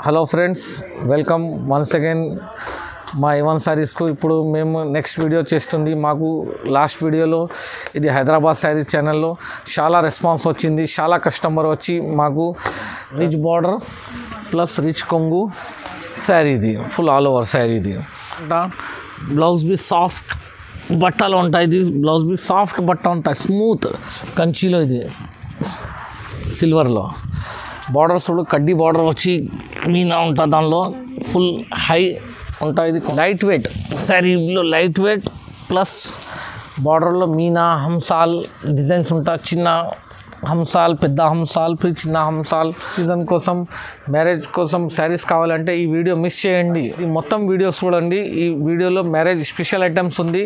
Hello friends, welcome once again మా ఇవన్ సారీస్కు. ఇప్పుడు మేము నెక్స్ట్ వీడియో చేస్తుంది. మాకు లాస్ట్ వీడియోలో ఇది హైదరాబాద్ సారీస్ ఛానల్లో చాలా రెస్పాన్స్ వచ్చింది. చాలా కస్టమర్ వచ్చి మాకు రిచ్ బార్డర్ ప్లస్ రిచ్ కొంగు శారీ, ఇది ఫుల్ ఆల్ ఓవర్ శారీ, ఇది బ్లౌజ్ బి సాఫ్ట్ బట్టలు ఉంటాయి. ఇది బ్లౌజ్ బి సాఫ్ట్ బట్ట ఉంటాయి, స్మూత్ కంచిలో, ఇది సిల్వర్లో. బార్డర్స్ కూడా కడ్డీ బార్డర్ వచ్చి మీనా ఉంటుంది, దానిలో ఫుల్ హై ఉంటుంది. ఇది లైట్ వెయిట్ శారీలో, లైట్ వెయిట్ ప్లస్ బార్డర్లో మీనా హంసాల్ డిజైన్స్ ఉంటాయి. చిన్న హంసాల్, పెద్ద హంసాల్, చిన్న హంసాల్. సీజన్ కోసం, మ్యారేజ్ కోసం శారీస్ కావాలంటే ఈ వీడియో మిస్ చేయండి. ఈ మొత్తం వీడియోస్ చూడండి. ఈ వీడియోలో మ్యారేజ్ స్పెషల్ ఐటమ్స్ ఉంది.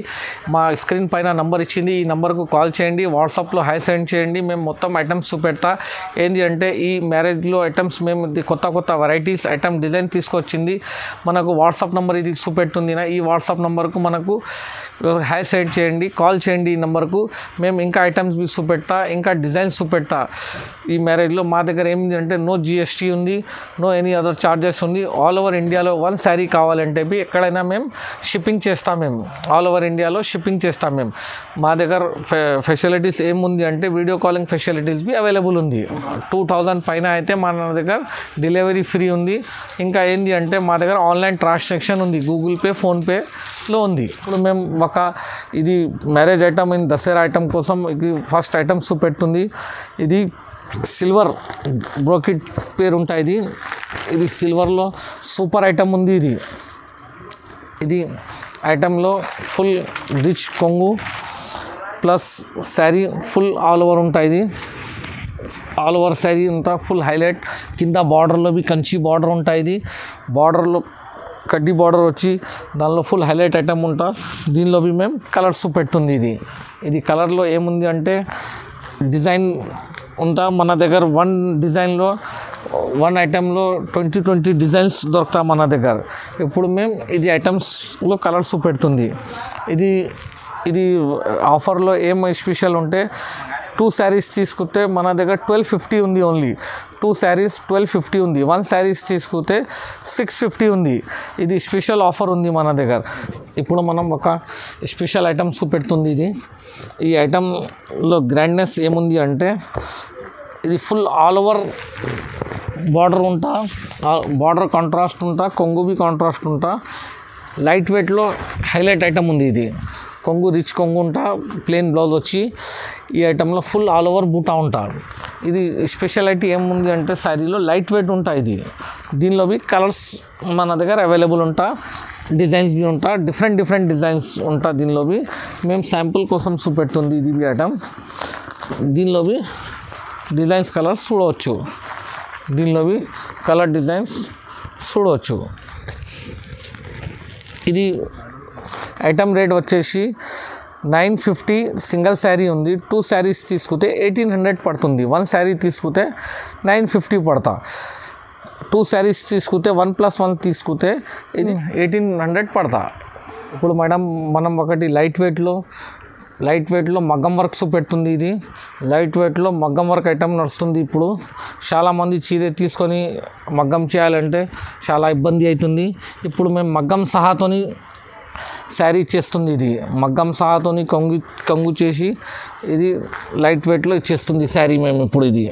మా స్క్రీన్ పైన నంబర్ ఇచ్చింది, ఈ నెంబర్కు కాల్ చేయండి, వాట్సాప్లో హై సెండ్ చేయండి. మేము మొత్తం ఐటమ్స్ చూపెడతా. ఏంటి అంటే ఈ మ్యారేజ్లో ఐటమ్స్ మేము కొత్త వెరైటీస్ ఐటమ్ డిజైన్ తీసుకొచ్చింది. మనకు వాట్సాప్ నెంబర్ ఇది చూపెట్టుంది. ఈ వాట్సాప్ నెంబర్కు మనకు హై సెండ్ చేయండి, కాల్ చేయండి ఈ నెంబర్కు. మేము ఇంకా ఐటమ్స్ బి చూపెడతా, ఇంకా డిజైన్స్ చూపెడతా. ఈ మ్యారేజ్లో మా దగ్గర ఏమిటి అంటే నో జిఎస్టీ ఉంది, నో ఎనీ అదర్ ఛార్జెస్ ఉంది. ఆల్ ఓవర్ ఇండియాలో వన్ శారీ కావాలంటే ఎక్కడైనా మేము షిప్పింగ్ చేస్తాం. మేము ఆల్ ఓవర్ ఇండియాలో షిప్పింగ్ చేస్తాం. మేము మా దగ్గర ఫెసిలిటీస్ ఏముంది అంటే video calling facilities be available ఉంది. 2000 పైన అయితే మన దగ్గర డెలివరీ ఫ్రీ ఉంది. ఇంకా ఏంటి అంటే మా దగ్గర ఆన్లైన్ ట్రాన్సాక్షన్ ఉంది, గూగుల్ పే, ఫోన్పేలో ఉంది. ఇప్పుడు మేము ఇది marriage item, in Dasara item కోసం ఇది ఫస్ట్ ఐటమ్ చూపెడుతుంది. ఇది సిల్వర్ బ్రోకెట్ పేరు ఉంటాయి. ఇది సిల్వర్లో సూపర్ ఐటమ్ ఉంది. ఇది ఐటంలో ఫుల్ రిచ్ కొంగు plus sari full all over ఉంటాయి. ఆల్ ఓవర్ శారీ అంతా ఫుల్ హైలైట్. కింద బార్డర్లో బి కంచి బార్డర్ ఉంటాయి. బార్డర్లో కడ్డీ బార్డర్ వచ్చి దానిలో ఫుల్ హైలైట్ ఐటమ్ ఉంటా. దీనిలో బి మేము కలర్స్ పెడుతుంది. ఇది కలర్లో ఏముంది అంటే డిజైన్ ఉంటా. మన దగ్గర వన్ డిజైన్లో, వన్ ఐటెంలో 20 డిజైన్స్ దొరుకుతాయి మన దగ్గర. ఇప్పుడు మేము ఇది ఐటమ్స్లో కలర్స్ పెడుతుంది. ఇది ఆఫర్లో ఏం స్పెషల్ ఉంటే 2 శారీస్ తీసుకుంటే మన దగ్గర 1250 ఉంది. ఓన్లీ 2 శారీస్ 1250 ఉంది. 1 శారీస్ తీసుకుంటే 650 ఉంది. ఇది స్పెషల్ ఆఫర్ ఉంది మన దగ్గర. ఇప్పుడు మనం ఒక స్పెషల్ ఐటమ్ చూపెడుతుంది. ఈ ఐటంలో గ్రాండ్నెస్ ఏముంది అంటే ఇది ఫుల్ ఆల్ ఓవర్ బార్డర్ ఉంటా, బార్డర్ కాంట్రాస్ట్ ఉంటా, కొంగు బి కాంట్రాస్ట్ ఉంటా. లైట్ వెయిట్లో హైలైట్ ఐటమ్ ఉంది. ఇది కొంగు రిచ్ కొంగు ఉంటా, ప్లెయిన్ బ్లౌజ్ వచ్చి ఈ ఐటంలో ఫుల్ ఆల్ ఓవర్ బూటా ఉంటా. ఇది స్పెషాలిటీ ఏముంది అంటే శారీలో లైట్ వెయిట్ ఉంటాయి. దీనిలో బి కలర్స్ మన దగ్గర అవైలబుల్ ఉంటా, డిజైన్స్ బి ఉంటా, డిఫరెంట్ డిజైన్స్ ఉంటా. దీనిలో బి మేము శాంపుల్ కోసం చూపెడుతుంది. ఇది బి ఐటమ్. దీనిలో బి డిజైన్స్ కలర్స్ చూడవచ్చు. దీనిలో బి కలర్ డిజైన్స్ చూడవచ్చు. ఇది ఐటమ్ రేట్ వచ్చేసి 950 సింగిల్ శారీ ఉంది. 2 శారీస్ తీసుకుంటే 1800 పడుతుంది. 1 శారీ తీసుకుంటే 950 పడతా. 2 శారీస్ తీసుకుంటే 1+1 తీసుకుంటే ఇది 1800 పడతా. ఇప్పుడు మేడం మనం ఒకటి లైట్ వెయిట్లో మగ్గం వర్క్ చూపెడుతుంది. ఇది లైట్ వెయిట్లో మగ్గం వర్క్ ఐటమ్ నడుస్తుంది. ఇప్పుడు చాలామంది చీర తీసుకొని మగ్గం చేయాలంటే చాలా ఇబ్బంది అవుతుంది. ఇప్పుడు మేము మగ్గం సహాతోని శారీ ఇచ్చేస్తుంది. ఇది మగ్గం సహాతోని కంగు చేసి ఇది లైట్ వెయిట్లో ఇచ్చేస్తుంది శారీ. మేము ఇప్పుడు ఇది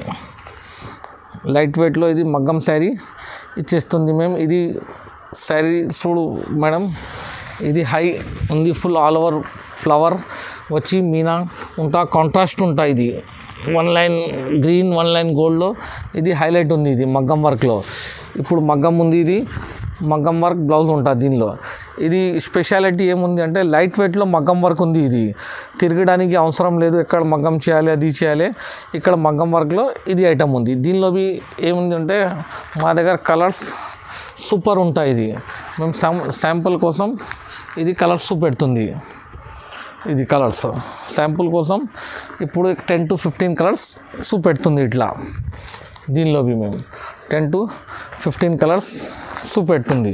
లైట్ వెయిట్లో ఇది మగ్గం శారీ ఇచ్చేస్తుంది మేము. ఇది శారీ చూడు మేడం, ఇది హై ఉంది, ఫుల్ ఆల్ ఓవర్ ఫ్లవర్ వచ్చి మీనా ఉంటా, కాంట్రాస్ట్ ఉంటాయి. ఇది 1 లైన్ గ్రీన్, 1 లైన్ గోల్డ్లో ఇది హైలైట్ ఉంది. ఇది మగ్గం వర్క్లో ఇప్పుడు మగ్గం ఉంది. ఇది మగ్గం వర్క్ బ్లౌజ్ ఉంటుంది దీనిలో. ఇది స్పెషాలిటీ ఏముంది అంటే లైట్ వెయిట్లో మగ్గం వర్క్ ఉంది. ఇది తిరగడానికి అవసరం లేదు, ఎక్కడ మగ్గం చేయాలి అది చేయాలి. ఇక్కడ మగ్గం వర్క్లో ఇది ఐటమ్ ఉంది. దీనిలో బి ఏముంది అంటే మా దగ్గర కలర్స్ సూపర్ ఉంటాయి. ఇది మేము శాంపుల్ కోసం ఇది కలర్స్ చూపెడుతుంది. ఇది కలర్స్ శాంపుల్ కోసం ఇప్పుడు 10 to 15 కలర్స్ చూపెడుతుంది. ఇట్లా దీనిలో బి మేము 10 to 15 కలర్స్ చూపెడుతుంది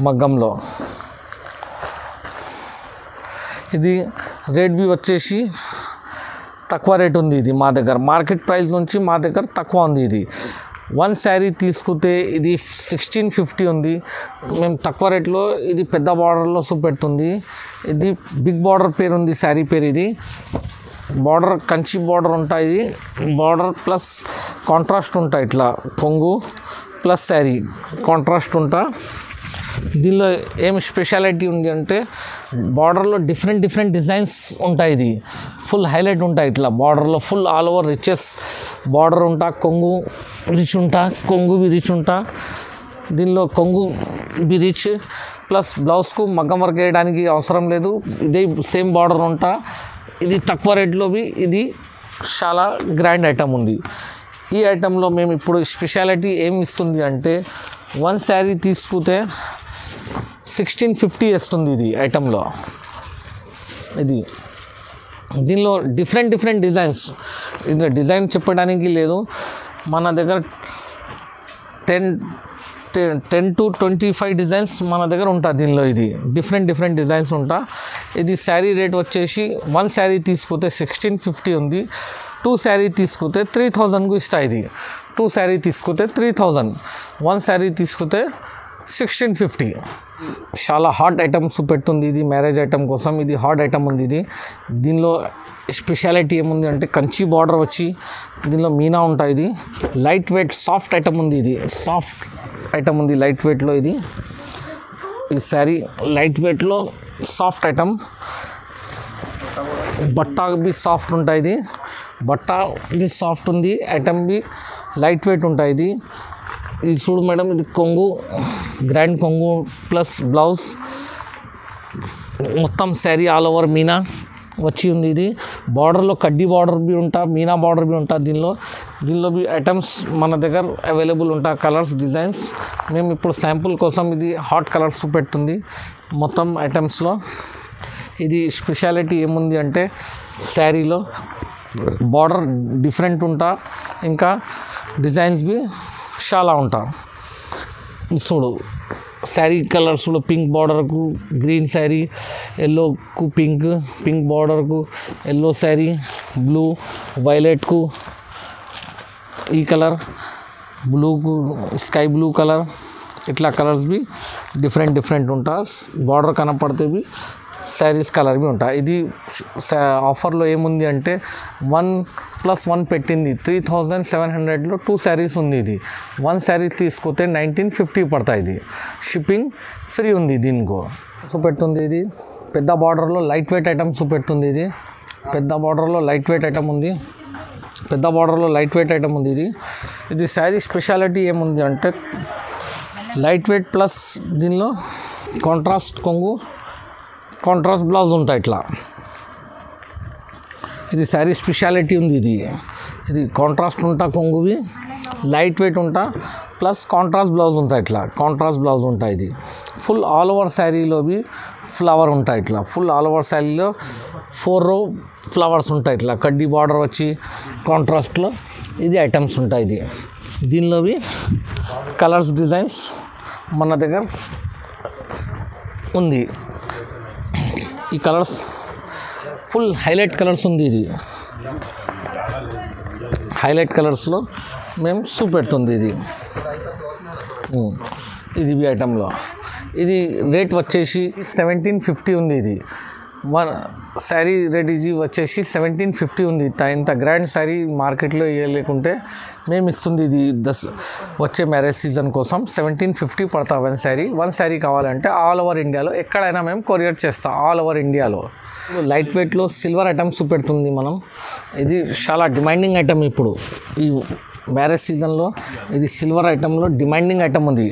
మగ్గంలో. ఇది రేట్ బి వచ్చేసి తక్కువ రేట్ ఉంది. ఇది మా దగ్గర మార్కెట్ ప్రైస్ నుంచి మా దగ్గర తక్కువ ఉంది. ఇది 1 శారీ తీసుకుంటే ఇది 1650 ఉంది. మేము తక్కువ రేట్లో ఇది పెద్ద బార్డర్లో చూపెడుతుంది. ఇది బిగ్ బార్డర్ పేరు ఉంది, శారీ పేరు. ఇది బార్డర్ కంచి బార్డర్ ఉంటాయి. బార్డర్ ప్లస్ కాంట్రాస్ట్ ఉంటాయి, ఇట్లా కొంగు ప్లస్ శారీ కాంట్రాస్ట్ ఉంటా. దీనిలో ఏం స్పెషాలిటీ ఉంది అంటే బార్డర్లో డిఫరెంట్ డిజైన్స్ ఉంటాయి. ఇది ఫుల్ హైలైట్ ఉంటాయి. ఇట్లా బార్డర్లో full all over riches border ఉంటా. కొంగు రిచ్ ఉంటా, కొంగు బి రిచ్ ఉంటా. దీనిలో కొంగు బి రిచ్ ప్లస్ బ్లౌజ్కు మగ్గం వర్క్ వేయడానికి అవసరం లేదు. ఇదే సేమ్ బార్డర్ ఉంటా. ఇది తక్కువ రేట్లో ఇది చాలా గ్రాండ్ ఐటమ్ ఉంది. ఈ ఐటెంలో మేము ఇప్పుడు స్పెషాలిటీ ఏమి ఇస్తుంది అంటే 1 శారీ తీసుకుంటే 1650 వస్తుంది ఇది ఐటెంలో. ఇది దీనిలో డిఫరెంట్ డిజైన్స్. ఇందులో డిజైన్ చెప్పడానికి లేదు. మన దగ్గర 10 to 25 డిజైన్స్ మన దగ్గర ఉంటుంది దీనిలో. ఇది డిఫరెంట్ డిజైన్స్ ఉంటా. ఇది శారీ రేట్ వచ్చేసి 1 శారీ తీసుకుంటే 1650 ఉంది. 2 శారీ తీసుకుంటే 3000కు ఇస్తా. ఇది 2 శారీ తీసుకుంటే 3000, 1 శారీ తీసుకుంటే 1650. చాలా హాట్ ఐటమ్స్ పెడుతుంది ఇది మ్యారేజ్ ఐటమ్ కోసం. ఇది హాట్ ఐటమ్ ఉంది. ఇది దీనిలో స్పెషాలిటీ ఏముంది అంటే కంచి బార్డర్ వచ్చి దీనిలో మీనా ఉంటాయి. ఇది లైట్ వెయిట్ సాఫ్ట్ ఐటమ్ ఉంది. ఇది సాఫ్ట్ ఐటమ్ ఉంది లైట్ వెయిట్లో. ఇది ఈ శారీ లైట్ వెయిట్లో సాఫ్ట్ ఐటమ్. బట్ట బి సాఫ్ట్ ఉంటాయి. ఇది బట్ట బి సాఫ్ట్ ఉంది. ఐటమ్ బి లైట్ వెయిట్ ఉంటాయి. ఇది చూడు మేడం, ఇది కొంగు గ్రాండ్ కొంగు ప్లస్ బ్లౌజ్ మొత్తం శారీ ఆల్ ఓవర్ మీనా వచ్చి ఉంది. ఇది బార్డర్లో కడ్డీ బార్డర్ బి ఉంటా, మీనా బార్డర్ బి ఉంటా. దీనిలో బి ఐటమ్స్ మన దగ్గర అవైలబుల్ ఉంటా, కలర్స్ డిజైన్స్. మేము ఇప్పుడు శాంపుల్ కోసం ఇది హాట్ కలర్స్ పెడుతుంది మొత్తం ఐటమ్స్లో. ఇది స్పెషాలిటీ ఏముంది అంటే శారీలో బార్డర్ డిఫరెంట్ ఉంటా, ఇంకా డిజైన్స్ బి చాలా ఉంటా. చూడు శారీ కలర్స్ కూడా పింక్ బార్డర్కు గ్రీన్ శారీ, ఎల్లోకు పింక్ బార్డర్కు ఎల్లో శారీ, బ్లూ వైలెట్కు ఈ కలర్, బ్లూకు స్కై బ్లూ కలర్, ఇట్లా కలర్స్ బి డిఫరెంట్ ఉంటా. బార్డర్ కనపడితే బి శారీస్ కలర్ బి ఉంటాయి. ఇది ఆఫర్లో ఏముంది అంటే 1+1 పెట్టింది 3700లో 2 శారీస్ ఉంది. ఇది 1 శారీ తీసుకుంటే 1950 పడతాయి. ఇది షిప్పింగ్ ఫ్రీ ఉంది. దీనికో చూపెడుతుంది. ఇది పెద్ద బార్డర్లో లైట్ వెయిట్ ఐటమ్ చూపెడుతుంది. ఇది పెద్ద బార్డర్లో లైట్ వెయిట్ ఐటమ్ ఉంది. ఇది శారీ స్పెషాలిటీ ఏముంది అంటే లైట్ వెయిట్ ప్లస్ దీనిలో కాంట్రాస్ట్ కొంగు, కాంట్రాస్ట్ బ్లౌజ్ ఉంటాయి. ఇట్లా ఇది శారీ స్పెషాలిటీ ఉంది. ఇది కాంట్రాస్ట్ ఉంటా, కొంగువి లైట్ వెయిట్ ఉంటా ప్లస్ కాంట్రాస్ట్ బ్లౌజ్ ఉంటాయి. ఇట్లా కాంట్రాస్ట్ బ్లౌజ్ ఉంటాయి. ఇది ఫుల్ ఆల్ ఓవర్ శారీలో ఫ్లవర్ ఉంటాయి. ఇట్లా ఫుల్ ఆల్ ఓవర్ శారీలో 4 row ఫ్లవర్స్ ఉంటాయి. ఇట్లా కడ్డీ బార్డర్ వచ్చి కాంట్రాస్ట్లో ఇది ఐటమ్స్ ఉంటాయి. దీనిలో కలర్స్ డిజైన్స్ మన దగ్గర ఉంది. ఈ కలర్స్ ఫుల్ హైలైట్ కలర్స్ ఉంది. ఇది హైలైట్ కలర్స్లో మేము చూపెడుతుంది. ఇది ఐటంలో ఇది రేట్ వచ్చేసి 1750 ఉంది. ఇది 1 శారీ రేట్ ఇది వచ్చేసి 1750 ఉంది. ఇంత గ్రాండ్ శారీ మార్కెట్లో లేకుంటే మేము ఇస్తుంది. ఇది వచ్చే మ్యారేజ్ సీజన్ కోసం 1750 పడతా 1 శారీ కావాలంటే ఆల్ ఓవర్ ఇండియాలో ఎక్కడైనా మేము కొరియర్ చేస్తాం. ఆల్ ఓవర్ ఇండియాలో లైట్ వెయిట్లో సిల్వర్ ఐటమ్స్ చూపెడుతుంది మనం. ఇది చాలా డిమాండింగ్ ఐటమ్ ఇప్పుడు ఈ మ్యారేజ్ సీజన్లో. ఇది సిల్వర్ ఐటంలో డిమాండింగ్ ఐటమ్ ఉంది.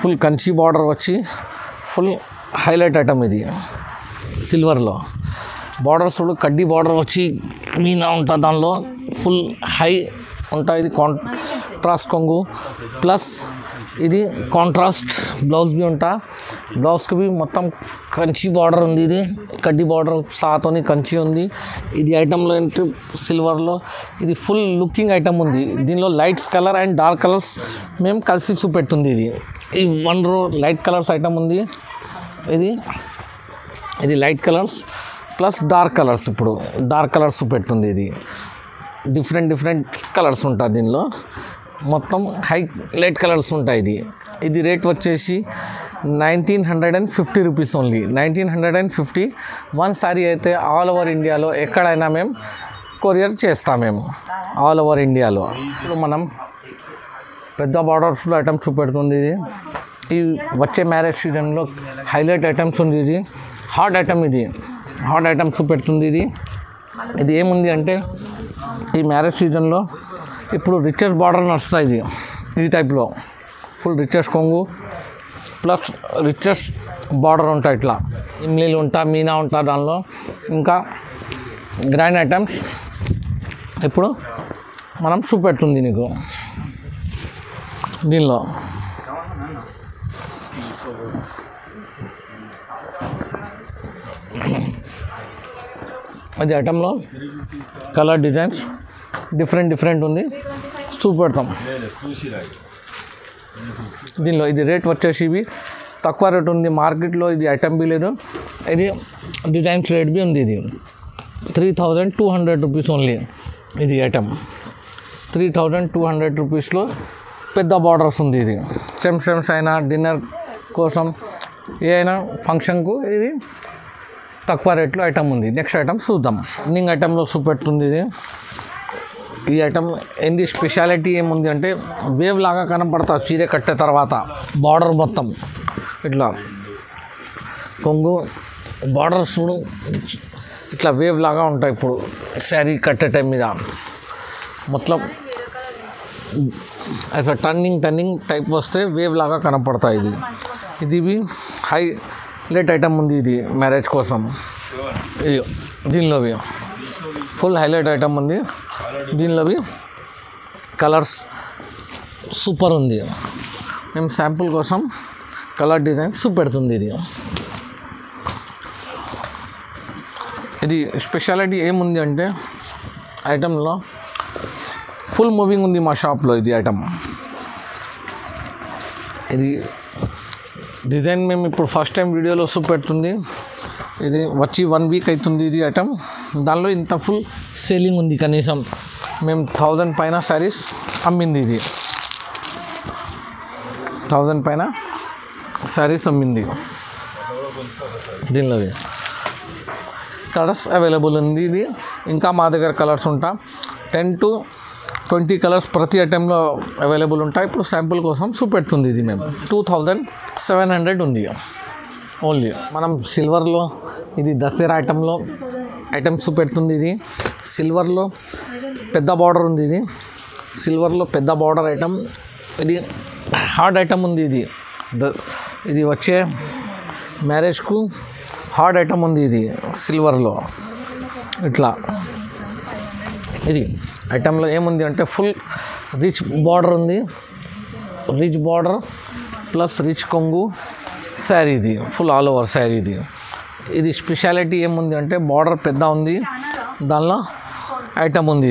ఫుల్ కంచి బార్డర్ వచ్చి ఫుల్ హైలైట్ ఐటమ్. ఇది సిల్వర్లో బార్డర్స్ కూడా కడ్డీ బార్డర్ వచ్చి మీనా ఉంటుంది. దానిలో ఫుల్ హై ఉంటాయి. ఇది కాంట్రాస్ట్ కొంగు ప్లస్ ఇది కాంట్రాస్ట్ బ్లౌజ్ బి ఉంటా. బ్లౌజ్కి బి మొత్తం కంచి బార్డర్ ఉంది. ఇది కడ్డీ బార్డర్ సాతోని కంచి ఉంది. ఇది ఐటంలో ఏంటి సిల్వర్లో ఇది ఫుల్ లుకింగ్ ఐటమ్ ఉంది. దీనిలో lights colour and dark colours మేము కలిసి చూపెడుతుంది. ఈ 1 row లైట్ కలర్స్ ఐటమ్ ఉంది. ఇది light colours plus dark colours. ఇప్పుడు డార్క్ కలర్స్ చూపెడుతుంది. ఇది డిఫరెంట్ కలర్స్ ఉంటుంది దీనిలో. మొత్తం హైలైట్ కలర్స్ ఉంటాయి. ఇది రేట్ వచ్చేసి 1950 రూపీస్ ఓన్లీ. 1950 వన్ సారీ అయితే ఆల్ ఓవర్ ఇండియాలో ఎక్కడైనా మేము కొరియర్ చేస్తాం మేము ఆల్ ఓవర్ ఇండియాలో. ఇప్పుడు మనం పెద్ద బార్డర్స్లో ఐటమ్స్ చూపెడుతుంది. ఈ వచ్చే మ్యారేజ్ సీజన్లో హైలైట్ ఐటమ్స్ ఉంది. ఇది హాట్ ఐటమ్, ఇది హాట్ ఐటమ్స్ చూపెడుతుంది. ఇది ఏముంది అంటే ఈ మ్యారేజ్ సీజన్లో ఇప్పుడు రిచెస్ బార్డర్ నడుస్తాయి. ఈ టైప్లో ఫుల్ రిచెస్ కొంగు ప్లస్ రిచెస్ బార్డర్ ఉంటాయి. ఇట్లా ఇమ్లీలు ఉంటా, మీనా ఉంటా దానిలో. ఇంకా గ్రాండ్ ఐటమ్స్ ఇప్పుడు మనం చూపెడుతుంది నీకు దీనిలో. అది ఐటంలో కలర్ డిజైన్స్ డిఫరెంట్ ఉంది, చూపెడతాం దీనిలో. ఇది రేట్ వచ్చేసి ఇవి తక్కువ రేట్ ఉంది మార్కెట్లో. ఇది ఐటమ్ బి లేదు, ఇది డిజైన్స్ రేట్ బి ఉంది. ఇది 3200 రూపీస్ ఓన్లీ. ఇది ఐటమ్ 3200 రూపీస్లో పెద్ద బార్డర్స్ ఉంది. ఇది సెమ్స్ అయినా డిన్నర్ కోసం ఏ అయినా ఫంక్షన్కు ఇది తక్కువ రేట్లో ఐటమ్ ఉంది. నెక్స్ట్ ఐటమ్ చూద్దాం. రన్నింగ్ ఐటంలో చూపెడుతుంది. ఇది ఈ ఐటమ్ ఏంది స్పెషాలిటీ ఏముంది అంటే వేవ్ లాగా కనపడతా చీర కట్టే తర్వాత బార్డర్ మొత్తం ఇట్లా కొంగు బార్డర్ చూడు ఇట్లా వేవ్ లాగా ఉంటాయి. ఇప్పుడు శారీ కట్టే టైం మీద మొత్తం అట్లా టర్నింగ్ టైప్ వస్తే వేవ్ లాగా కనపడతాయి. ఇది హైలైట్ ఐటమ్ ఉంది. ఇది మ్యారేజ్ కోసం ఇది దీనిలోవి ఫుల్ హైలైట్ ఐటమ్ ఉంది. దీనిలోవి కలర్స్ సూపర్ ఉంది. మేము శాంపుల్ కోసం కలర్ డిజైన్ చూపెడుతుంది. ఇది స్పెషాలిటీ ఏముంది అంటే ఐటంలో ఫుల్ మూవింగ్ ఉంది మా షాప్లో. ఇది ఐటమ్ ఇది డిజైన్ మేము ఇప్పుడు ఫస్ట్ టైం వీడియోలో చూపెడుతుంది. ఇది వచ్చి 1 వీక్ అవుతుంది. ఇది ఐటమ్ దానిలో ఇంత ఫుల్ సేలింగ్ ఉంది. కనీసం మేము 1000 పైన శారీస్ అమ్మింది. ఇది 1000 పైన శారీస్ అమ్మింది. దీనిలో కలర్స్ అవైలబుల్ ఉంది. ఇది ఇంకా మా దగ్గర కలర్స్ ఉంటా 10 to 20 కలర్స్ ప్రతి ఐటెంలో అవైలబుల్ ఉంటాయి. ఇప్పుడు శాంపుల్ కోసం చూపెడుతుంది. ఇది మేము 2700 ఉంది ఓన్లీ. మనం సిల్వర్లో ఇది దసరా ఐటమ్స్ చూపెడుతుంది. ఇది సిల్వర్లో పెద్ద బార్డర్ ఉంది. ఇది సిల్వర్లో పెద్ద బార్డర్ ఐటమ్. ఇది హార్డ్ ఐటమ్ ఉంది. ఇది వచ్చే మ్యారేజ్కు హార్డ్ ఐటమ్ ఉంది. ఇది సిల్వర్లో ఇట్లా. ఇది ఐటంలో ఏముంది అంటే ఫుల్ రిచ్ బార్డర్ ఉంది. రిచ్ బార్డర్ ప్లస్ రిచ్ కొంగు శారీ. ఇది ఫుల్ ఆల్ ఓవర్ శారీ. ఇది స్పెషాలిటీ ఏముంది అంటే బార్డర్ పెద్ద ఉంది, దానిలో ఐటమ్ ఉంది.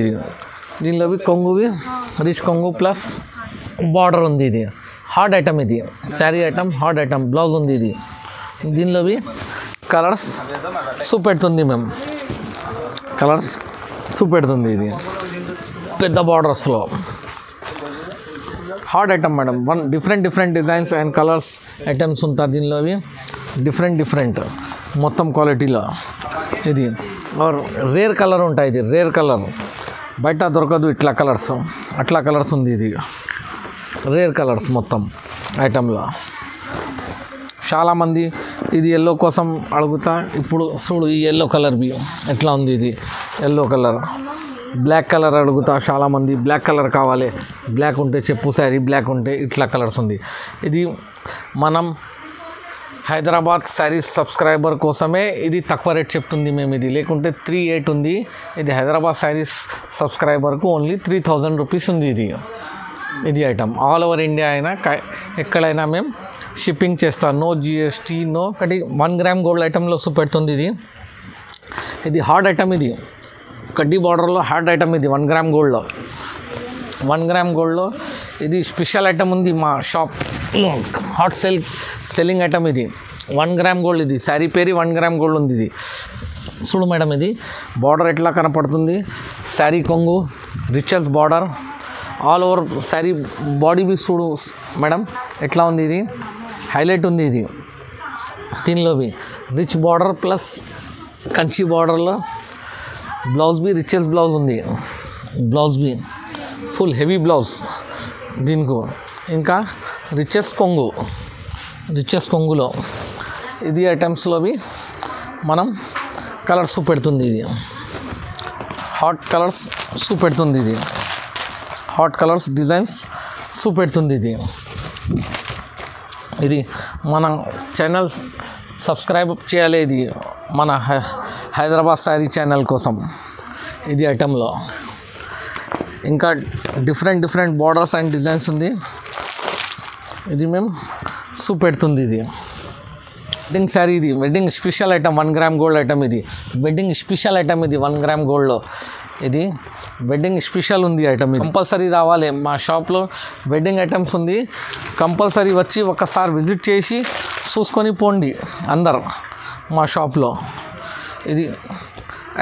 దీనిలోవి కొంగువి రిచ్ కొంగు ప్లస్ బార్డర్ ఉంది. ఇది హార్డ్ ఐటమ్. ఇది sari item hard item. Blouse ఉంది. ఇది దీనిలోవి కలర్స్ చూపెడుతుంది. మేము కలర్స్ చూపెడుతుంది. ఇది పెద్ద బార్డర్స్లో hard item madam. Different designs and colours items ఉంటాయి. దీనిలో అవి డిఫరెంట్ మొత్తం క్వాలిటీలో. ఇది రేర్ కలర్ ఉంటాయి. ఇది రేర్ కలర్ బయట దొరకదు. అట్లా కలర్స్ ఉంది. ఇది రేర్ కలర్స్ మొత్తం ఐటంలో. చాలామంది ఇది ఎల్లో కోసం అడుగుతా. ఇప్పుడు చూడు ఈ ఎల్లో కలర్వి ఎట్లా ఉంది. ఇది ఎల్లో కలర్. బ్లాక్ కలర్ అడుగుతా చాలామంది. బ్లాక్ కలర్ కావాలి, బ్లాక్ ఉంటే చెప్పు శారీ, బ్లాక్ ఉంటే ఇట్లా కలర్స్ ఉంది. ఇది మనం హైదరాబాద్ శారీస్ సబ్స్క్రైబర్ కోసమే ఇది తక్కువ రేట్ చెప్తుంది మేము. ఇది లేకుంటే 38 ఉంది. ఇది హైదరాబాద్ శారీస్ సబ్స్క్రైబర్కు ఓన్లీ 3000 రూపీస్ ఉంది. ఇది ఐటమ్ ఆల్ ఓవర్ ఇండియా అయినా ఎక్కడైనా మేము షిప్పింగ్ చేస్తాం. No GST no. ఒకటి 1 గ్రామ్ గోల్డ్ ఐటెంలో చూపెడుతుంది. ఇది హార్డ్ ఐటమ్. ఇది కడ్డీ బార్డర్లో హార్డ్ ఐటమ్. ఇది 1 గ్రామ్ గోల్డ్లో. 1 గ్రామ్ గోల్డ్లో ఇది స్పెషల్ ఐటమ్ ఉంది మా షాప్లో. Hot selling item. ఇది 1 గ్రామ్ గోల్డ్. ఇది శారీ పేరు 1 గ్రామ్ గోల్డ్ ఉంది. ఇది చూడు మేడం. ఇది బార్డర్ ఎట్లా కనపడుతుంది. శారీ కొంగు riches border all over sari body బి చూడు మేడం ఎట్లా ఉంది, ఇది హైలైట్ ఉంది. ఇది దీనిలో బి రిచ్ బార్డర్ ప్లస్ కంచి బార్డర్లో బ్లౌజ్ బి రిచెస్ బ్లౌజ్ ఉంది. బ్లౌజ్ బి ఫుల్ హెవీ బ్లౌజ్ దీనికి. ఇంకా రిచెస్ కొంగులో ఇది ఐటమ్స్లో బి మనం కలర్స్ చూపెడుతుంది. ఇది హాట్ కలర్స్ చూపెడుతుంది. ఇది హాట్ కలర్స్ డిజైన్స్ చూపెడుతుంది. ఇది మన ఛానల్ సబ్స్క్రైబ్ చేయాలి. ఇది మన హైదరాబాద్ శారీ ఛానల్ కోసం. ఇది ఐటెంలో ఇంకా డిఫరెంట్ బార్డర్స్ అండ్ డిజైన్స్ ఉంది. ఇది మేము చూపెడుతుంది. ఇది వెడ్డింగ్ శారీ, ఇది wedding special item 1 gram gold item. ఇది వెడ్డింగ్ స్పెషల్ ఐటమ్. ఇది 1 గ్రామ్ గోల్డ్లో ఇది వెడ్డింగ్ స్పెషల్ ఉంది ఐటమ్. ఇది కంపల్సరీ రావాలి మా షాప్లో. వెడ్డింగ్ ఐటమ్స్ ఉంది, కంపల్సరీ వచ్చి ఒకసారి విజిట్ చేసి చూసుకొని పోండి అందరు మా షాప్లో. ఇది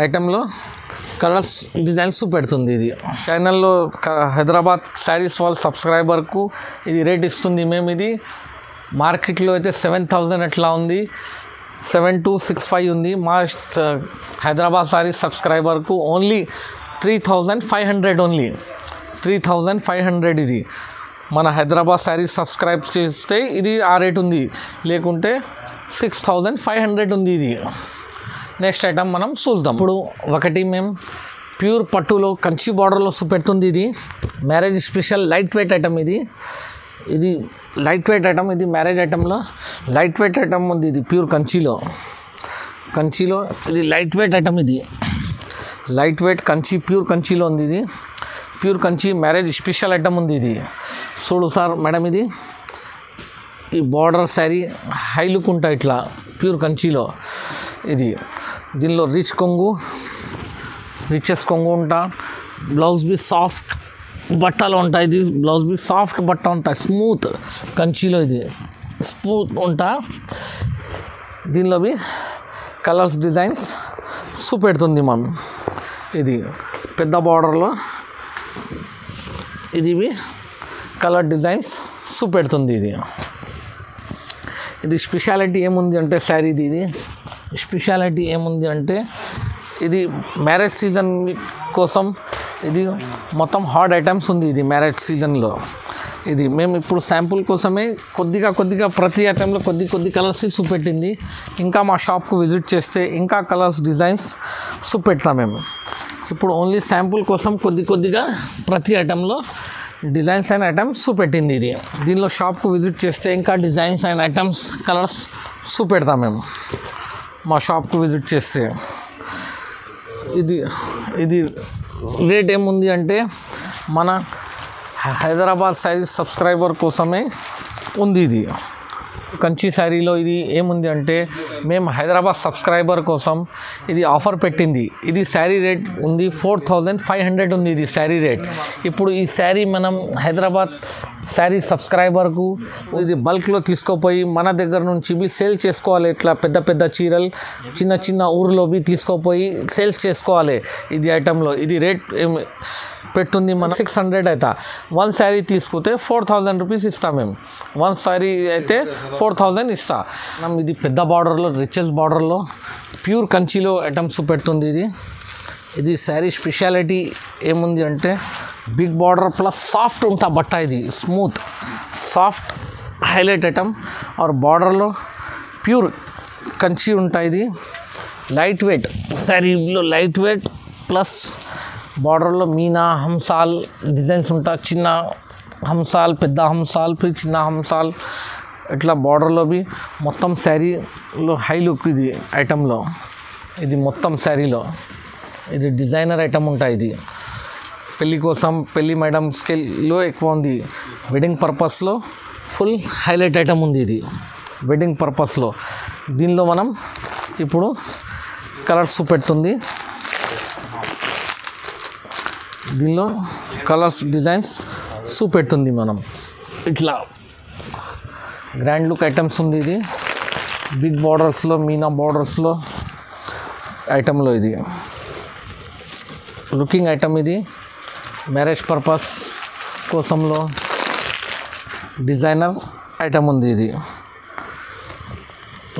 ఐటెంలో కలర్స్ డిజైన్స్ పెడుతుంది. ఇది ఛానల్లో హైదరాబాద్ శారీస్ వాళ్ళ సబ్స్క్రైబర్కు ఇది రేట్ ఇస్తుంది మేము. ఇది మార్కెట్లో అయితే 7,000 ఎట్లా ఉంది, 7,265 ఉంది. మా హైదరాబాద్ శారీస్ సబ్స్క్రైబర్కు ఓన్లీ 3,500 ఓన్లీ 3,500. ఇది మన హైదరాబాద్ శారీస్ సబ్స్క్రైబ్ చేస్తే ఇది ఆ రేట్ ఉంది, లేకుంటే 6,500 ఉంది. ఇది నెక్స్ట్ ఐటమ్ మనం చూద్దాం. ఇప్పుడు ఒకటి మేము ప్యూర్ పట్టులో కంచి బార్డర్లో చూపెడుతుంది. ఇది marriage special light weight item. ఇది లైట్ వెయిట్ ఐటమ్. ఇది మ్యారేజ్ ఐటంలో లైట్ వెయిట్ ఐటమ్ ఉంది. ఇది ప్యూర్ కంచిలో ఇది లైట్ వెయిట్ ఐటమ్. ఇది లైట్ వెయిట్ కంచి, ప్యూర్ కంచిలో ఉంది. ఇది pure Kanchi marriage special item ఉంది. ఇది చూడు సార్ మేడం, ఇది ఈ బార్డర్ శారీ హై లుక్ ఉంటాయి ఇట్లా ప్యూర్ కంచిలో. ఇది దీనిలో రిచెస్ కొంగు ఉంటా. బ్లౌజ్ బి సాఫ్ట్ బట్టలు ఉంటాయి. ఇది బ్లౌజ్ బి సాఫ్ట్ బట్ట ఉంటాయి, స్మూత్ కంచిలో. ఇది స్మూత్ ఉంటా. దీనిలో బి కలర్స్ డిజైన్స్ చూపెడుతుంది మనం. ఇది పెద్ద బార్డర్లో ఇది బి కలర్ డిజైన్స్ చూపెడుతుంది. ఇది స్పెషాలిటీ ఏముంది అంటే శారీది, ఇది స్పెషాలిటీ ఏముంది అంటే ఇది మ్యారేజ్ సీజన్ కోసం ఇది మొత్తం హాట్ ఐటమ్స్ ఉంది. ఇది మ్యారేజ్ సీజన్లో ఇది మేము ఇప్పుడు శాంపుల్ కోసమే కొద్దిగా ప్రతి ఐటెంలో కొద్ది కలర్స్ చూపెట్టింది. ఇంకా మా షాప్కు విజిట్ చేస్తే ఇంకా కలర్స్ డిజైన్స్ చూపెడతాం మేము. ఇప్పుడు ఓన్లీ శాంపుల్ కోసం కొద్దిగా ప్రతి ఐటెంలో డిజైన్స్ అండ్ ఐటమ్స్ చూపెట్టింది. ఇది దీనిలో షాప్కు విజిట్ చేస్తే ఇంకా డిజైన్స్ అండ్ ఐటమ్స్ కలర్స్ చూపెడతాం మేము మా షాప్కు విజిట్ చేస్తే. ఇది రేట్ ఏముంది అంటే మన హైదరాబాద్ శారీ సబ్స్క్రైబర్ కోసమే ఉంది. ఇది కంచి శారీలో ఇది ఏముంది అంటే మేము హైదరాబాద్ సబ్స్క్రైబర్ కోసం ఇది ఆఫర్ పెట్టింది. ఇది శారీ రేట్ ఉంది 4,500 ఉంది. ఇది శారీ రేట్. ఇప్పుడు ఈ శారీ మనం హైదరాబాద్ శారీ సబ్స్క్రైబర్కు ఇది బల్క్లో తీసుకుపోయి మన దగ్గర నుంచి బి సేల్ చేసుకోవాలి. ఇట్లా పెద్ద చీరలు చిన్న ఊరిలో బి తీసుకుపోయి సేల్స్ చేసుకోవాలి. ఇది ఐటెంలో ఇది రేట్ పెట్టుంది మన 600 అయితే. 1 శారీ తీసుకుంటే 4,000 రూపీస్ ఇస్తాం మేము. 1 శారీ అయితే 4,000 ఇస్తా. మనం ఇది పెద్ద బార్డర్లో రిచెస్ బార్డర్లో ప్యూర్ కంచిలో ఐటమ్స్ పెడుతుంది. ఇది శారీ స్పెషాలిటీ ఏముంది అంటే బిగ్ బార్డర్ ప్లస్ సాఫ్ట్ ఉంటా బట్ట. ఇది స్మూత్ సాఫ్ట్ హైలైట్ ఐటమ్. ఆర్ బార్డర్లో ప్యూర్ కంచి ఉంటాయి. ఇది లైట్ వెయిట్ శారీలో లైట్ వెయిట్ ప్లస్ బార్డర్లో మీనా హంసాల్ డిజైన్స్ ఉంటాయి. చిన్న హంసాల్, పెద్ద హంసాల్, చిన్న హంసాల్ ఇట్లా బార్డర్లో బి మొత్తం శారీలో హై లుక్. ఇది ఐటంలో ఇది మొత్తం శారీలో ఇది డిజైనర్ ఐటమ్ ఉంటాయి. ఇది పెళ్ళి కోసం పెళ్ళి మేడం స్కేల్లో ఎక్కువ ఉంది. వెడ్డింగ్ పర్పస్లో ఫుల్ హైలైట్ ఐటమ్ ఉంది. ఇది వెడ్డింగ్ పర్పస్లో. దీనిలో మనం ఇప్పుడు కలర్స్ పెడుతుంది. దీనిలో కలర్స్ డిజైన్స్ చూపెడుతుంది మనం. ఇట్లా గ్రాండ్ లుక్ ఐటమ్స్ ఉంది. ఇది బిగ్ బార్డర్స్లో మీనా బార్డర్స్లో ఐటంలో ఇది లుకింగ్ ఐటమ్. ఇది మ్యారేజ్ పర్పస్ కోసంలో డిజైనర్ ఐటమ్ ఉంది. ఇది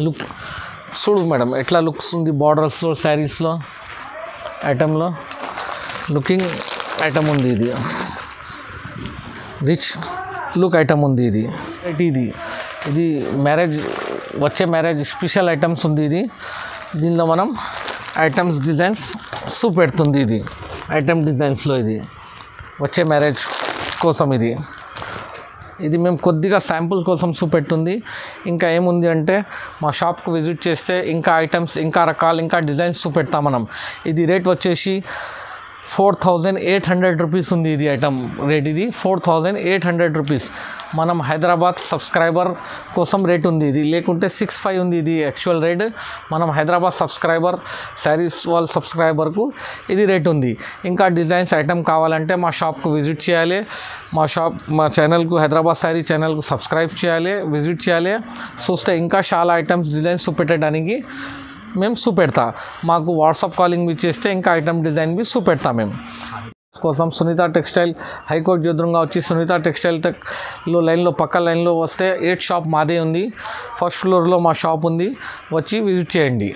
లుక్ చూడు మేడం ఎట్లా లుక్స్ ఉంది. బార్డర్స్లో శారీస్లో ఐటెంలో లుకింగ్ ఐటమ్ ఉంది. ఇది రిచ్ లుక్ ఐటమ్ ఉంది. ఇది మ్యారేజ్ మ్యారేజ్ స్పెషల్ ఐటమ్స్ ఉంది. దీనిలో మనం ఐటమ్స్ డిజైన్స్ చూపెడుతుంది. ఇది ఐటమ్ డిజైన్స్లో ఇది మ్యారేజ్ కోసం ఇది మేము కొద్దిగా శాంపుల్స్ కోసం చూపెట్టుంది. ఇంకా ఏముంది అంటే మా షాప్కి విజిట్ చేస్తే ఇంకా ఐటమ్స్, ఇంకా రకాలు, ఇంకా డిజైన్స్ చూపెడతాం మనం. ఇది రేట్ వచ్చేసి 4800 రూపీస్ ఉంది. ఇది ఐటమ్ రేట్ 4800 రూపీస్. మనం హైదరాబాద్ సబ్స్క్రైబర్ కోసం రేట్ ఉంది. ఇది లేకుంటే 65 ఉంది. ఇది యాక్చువల్ రేట్. మనం హైదరాబాద్ సబ్స్క్రైబర్ శారీస్ వాళ్ళ సబ్స్క్రైబర్కు ఇది రేట్ ఉంది. ఇంకా డిజైన్స్ ఐటమ్ కావాలంటే మా షాప్కు విజిట్ చేయాలి. మా ఛానల్కు హైదరాబాద్ శారీ ఛానల్కు సబ్స్క్రైబ్ చేయాలి, విజిట్ చేయాలి. చూస్తే ఇంకా చాలా ఐటమ్స్ డిజైన్స్ చూపెట్టడానికి మేము చూపెడతా. మాకు వాట్సాప్ కాలింగ్ బి చేస్తే ఇంకా ఐటమ్ డిజైన్ బి చూపెడతా. మేము కోసం సునీత టెక్స్టైల్ హైకోర్టు ఎదురుగా వచ్చి సునీత టెక్స్టైల్ లో లైన్లో పక్క లైన్లో వస్తే 8 షాప్ మాదే ఉంది. ఫస్ట్ ఫ్లోర్లో మా షాప్ ఉంది. వచ్చి విజిట్ చేయండి.